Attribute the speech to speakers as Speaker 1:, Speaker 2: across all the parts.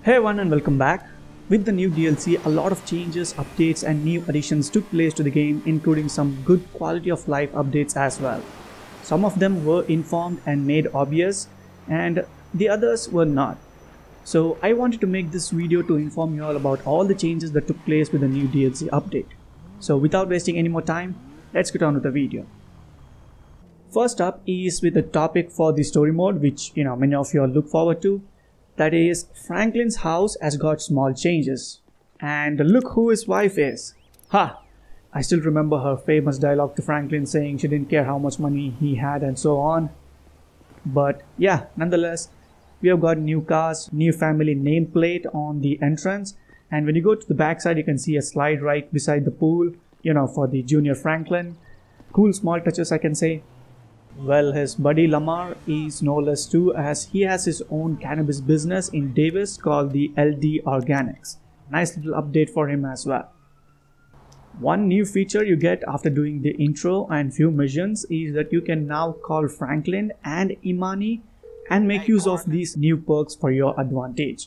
Speaker 1: Hey everyone and welcome back. With the new DLC, a lot of changes, updates and new additions took place to the game, including some good quality of life updates as well. Some of them were informed and made obvious, and the others were not. So I wanted to make this video to inform you all about all the changes that took place with the new DLC update. So without wasting any more time, let's get on with the video. First up is with the topic for the story mode, which many of you all look forward to. That is, Franklin's house has got small changes. And look who his wife is. Ha! I still remember her famous dialogue to Franklin saying she didn't care how much money he had and so on. But yeah, nonetheless, we have got new cars, new family nameplate on the entrance. And when you go to the backside, you can see a slide right beside the pool, for the junior Franklin. Cool small touches, I can say. Well, his buddy Lamar is no less too, as he has his own cannabis business in Davis called the LD Organics. Nice little update for him as well. One new feature you get after doing the intro and few missions is that you can now call Franklin and Imani and make use of these new perks for your advantage.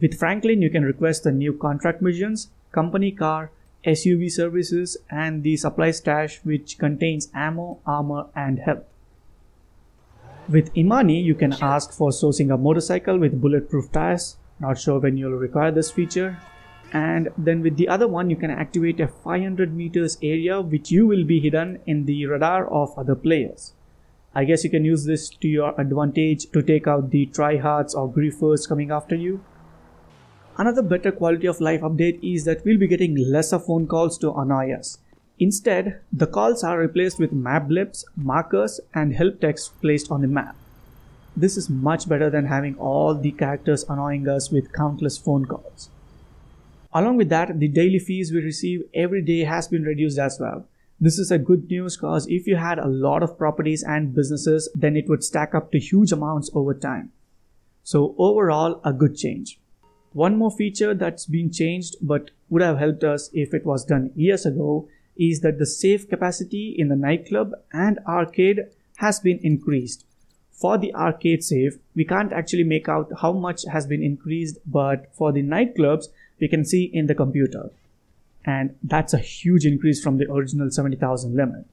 Speaker 1: With Franklin, you can request the new contract missions, company car, SUV services and the supply stash which contains ammo, armor and health. With Imani, you can ask for sourcing a motorcycle with bulletproof tires. Not sure when you'll require this feature. And then with the other one, you can activate a 500 meters area which you will be hidden in the radar of other players. I guess you can use this to your advantage to take out the tryhards or griefers coming after you. Another better quality of life update is that we'll be getting lesser phone calls to annoy us. Instead, the calls are replaced with map blips, markers and help text placed on the map. This is much better than having all the characters annoying us with countless phone calls. Along with that, the daily fees we receive every day has been reduced as well. This is a good news because if you had a lot of properties and businesses, then it would stack up to huge amounts over time. So overall, a good change. One more feature that's been changed but would have helped us if it was done years ago is that the safe capacity in the nightclub and arcade has been increased. For the arcade safe, we can't actually make out how much has been increased, but for the nightclubs, we can see in the computer. And that's a huge increase from the original 70,000 limit.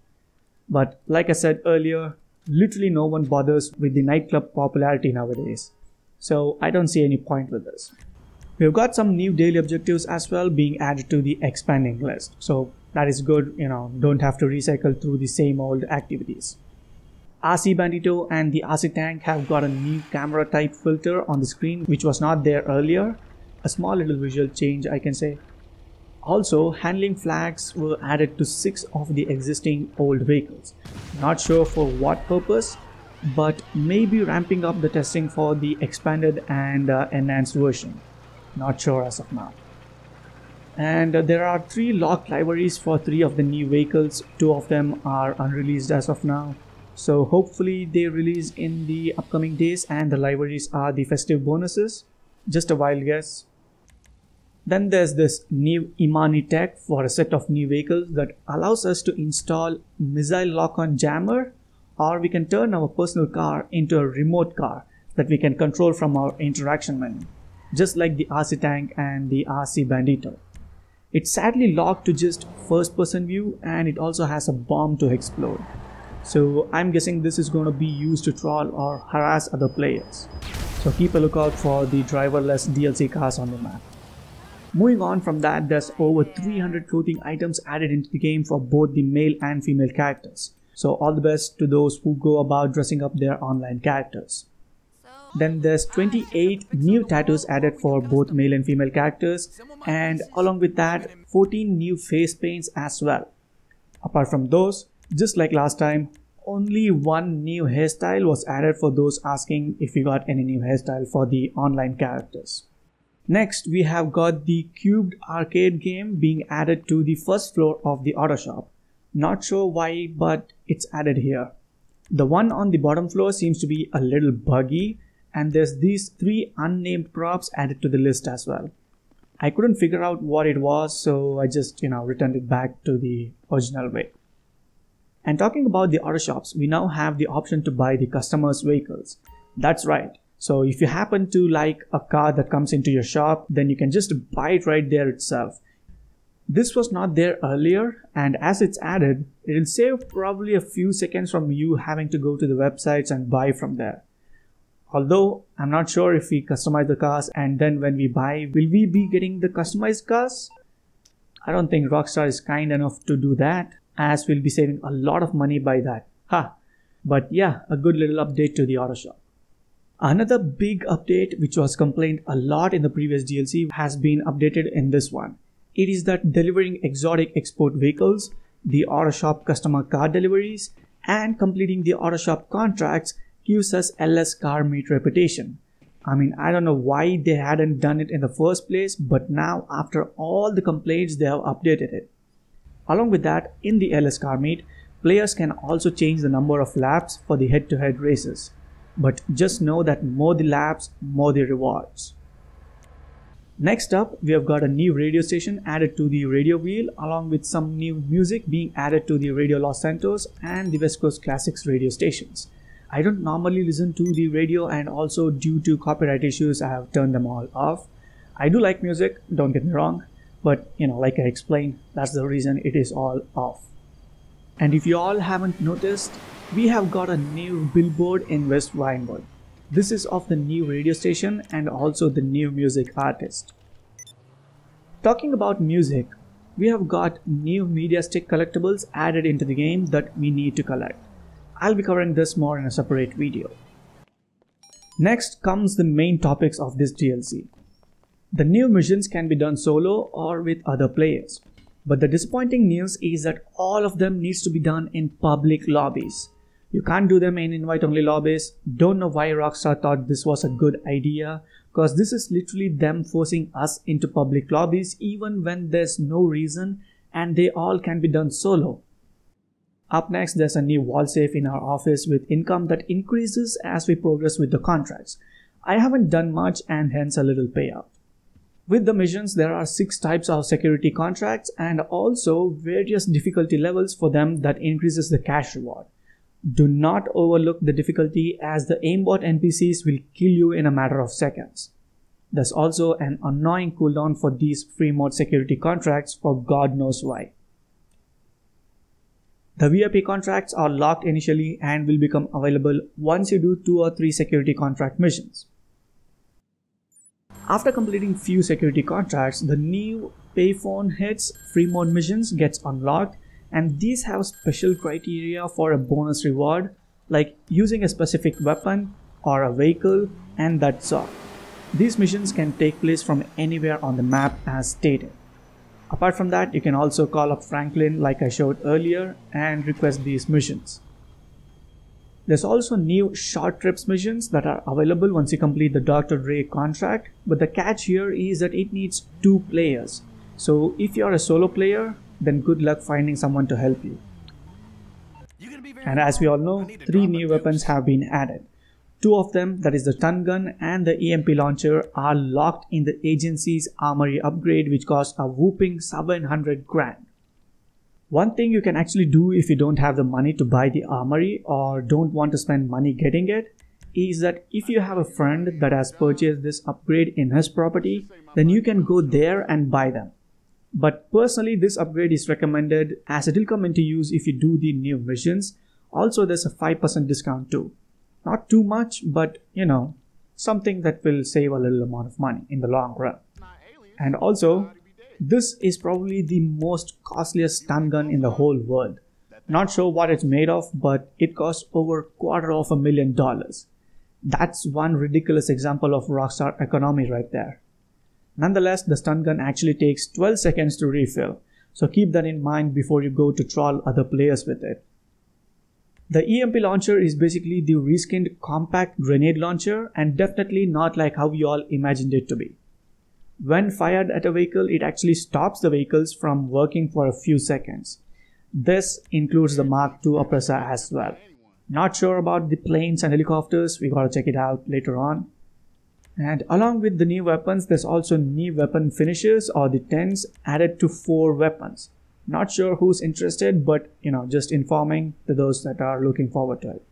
Speaker 1: But like I said earlier, literally no one bothers with the nightclub popularity nowadays. So I don't see any point with this. We've got some new daily objectives as well being added to the expanding list. So that is good, don't have to recycle through the same old activities. RC Bandito and the RC Tank have got a new camera type filter on the screen which was not there earlier. A small little visual change, I can say. Also, handling flags were added to 6 of the existing old vehicles. Not sure for what purpose, but maybe ramping up the testing for the expanded and enhanced version. Not sure as of now. And there are 3 locked liveries for 3 of the new vehicles. 2 of them are unreleased as of now. So hopefully they release in the upcoming days and the liveries are the festive bonuses. Just a wild guess. Then there's this new Imani Tech for a set of new vehicles that allows us to install missile lock-on jammer, or we can turn our personal car into a remote car that we can control from our interaction menu, just like the RC Tank and the RC Bandito. It's sadly locked to just first person view and it also has a bomb to explode. So I'm guessing this is going to be used to troll or harass other players. So keep a lookout for the driverless DLC cars on the map. Moving on from that, there's over 300 clothing items added into the game for both the male and female characters. So all the best to those who go about dressing up their online characters. Then there's 28 new tattoos added for both male and female characters, and along with that 14 new face paints as well. Apart from those, just like last time, only one new hairstyle was added for those asking if we got any new hairstyle for the online characters. Next, we have got the cubed arcade game being added to the first floor of the auto shop. Not sure why, but it's added here. The one on the bottom floor seems to be a little buggy, and there's these 3 unnamed props added to the list as well. I couldn't figure out what it was, so I just returned it back to the original way. And talking about the auto shops, we now have the option to buy the customers' vehicles. That's right, So if you happen to like a car that comes into your shop, then you can just buy it right there itself. This was not there earlier, and as it's added, it'll save probably a few seconds from you having to go to the websites and buy from there. Although I'm not sure if we customize the cars and then when we buy, will we be getting the customized cars? I don't think Rockstar is kind enough to do that, as we'll be saving a lot of money by that. But yeah, a good little update to the auto shop. Another big update which was complained a lot in the previous DLC has been updated in this one. It is that delivering exotic export vehicles, the auto shop customer car deliveries, and completing the auto shop contracts gives us LS car meet reputation. I mean, I don't know why they hadn't done it in the first place, but now after all the complaints, they have updated it. Along with that, in the LS car meet, players can also change the number of laps for the head-to-head races. But just know that more the laps, more the rewards. Next up, we have got a new radio station added to the radio wheel, along with some new music being added to the Radio Los Santos and the West Coast Classics radio stations. I don't normally listen to the radio, and also due to copyright issues I have turned them all off. I do like music, don't get me wrong, but like I explained, that's the reason it is all off. And if you all haven't noticed, we have got a new billboard in West Vinewood. This is of the new radio station and also the new music artist. Talking about music, we have got new media stick collectibles added into the game that we need to collect. I'll be covering this more in a separate video. Next comes the main topics of this DLC. The new missions can be done solo or with other players. But the disappointing news is that all of them needs to be done in public lobbies. You can't do them in invite-only lobbies. Don't know why Rockstar thought this was a good idea, because this is literally them forcing us into public lobbies even when there's no reason, and they all can be done solo. Up next, there's a new wall safe in our office with income that increases as we progress with the contracts. I haven't done much and hence a little payout. With the missions, there are 6 types of security contracts and also various difficulty levels for them that increases the cash reward. Do not overlook the difficulty, as the aimbot NPCs will kill you in a matter of seconds. There's also an annoying cooldown for these free mode security contracts for God knows why. The VIP contracts are locked initially and will become available once you do 2 or 3 security contract missions. After completing few security contracts, the new payphone hits free mode missions gets unlocked, and these have special criteria for a bonus reward, like using a specific weapon or a vehicle, and that's all. These missions can take place from anywhere on the map as stated. Apart from that, you can also call up Franklin like I showed earlier and request these missions. There's also new short trips missions that are available once you complete the Dr. Dre contract, but the catch here is that it needs 2 players. So if you're a solo player, then good luck finding someone to help you. And as we all know, 3 new weapons have been added. 2 of them, that is the stun gun and the EMP launcher, are locked in the agency's armory upgrade, which costs a whooping 700 grand. One thing you can actually do if you don't have the money to buy the armory or don't want to spend money getting it, is that if you have a friend that has purchased this upgrade in his property, then you can go there and buy them. But personally, this upgrade is recommended as it will come into use if you do the new missions. Also, there's a 5% discount too. Not too much, but something that will save a little amount of money in the long run. And also, this is probably the most costliest stun gun in the whole world. Not sure what it's made of, but it costs over $250,000. That's one ridiculous example of Rockstar economy right there. Nonetheless, the stun gun actually takes 12 seconds to refill, so keep that in mind before you go to troll other players with it. The EMP launcher is basically the reskinned compact grenade launcher, and definitely not like how you all imagined it to be. When fired at a vehicle, it actually stops the vehicles from working for a few seconds. This includes the Mark II oppressor as well. Not sure about the planes and helicopters, we gotta check it out later on. And along with the new weapons, there's also new weapon finishes or the 10s added to 4 weapons. Not sure who's interested, but just informing to those that are looking forward to it.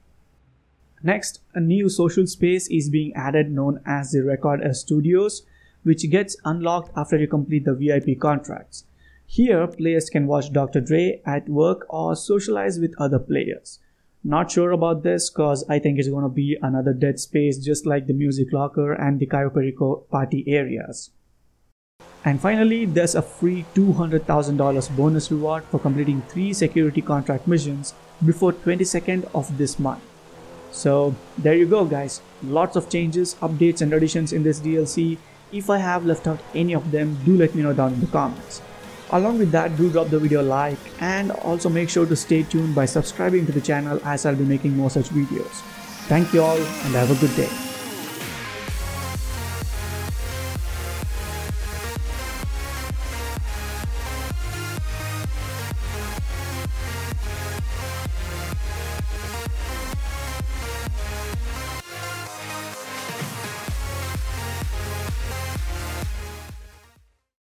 Speaker 1: Next, a new social space is being added known as the Record S Studios, which gets unlocked after you complete the VIP contracts. Here, players can watch Dr. Dre at work or socialize with other players. Not sure about this cause I think it's gonna be another dead space just like the Music Locker and the Cayo Perico party areas. And finally, there's a free $200,000 bonus reward for completing 3 security contract missions before 22nd of this month. So there you go guys, lots of changes, updates and additions in this DLC. If I have left out any of them, do let me know down in the comments. Along with that, do drop the video a like and also make sure to stay tuned by subscribing to the channel as I'll be making more such videos. Thank you all and have a good day.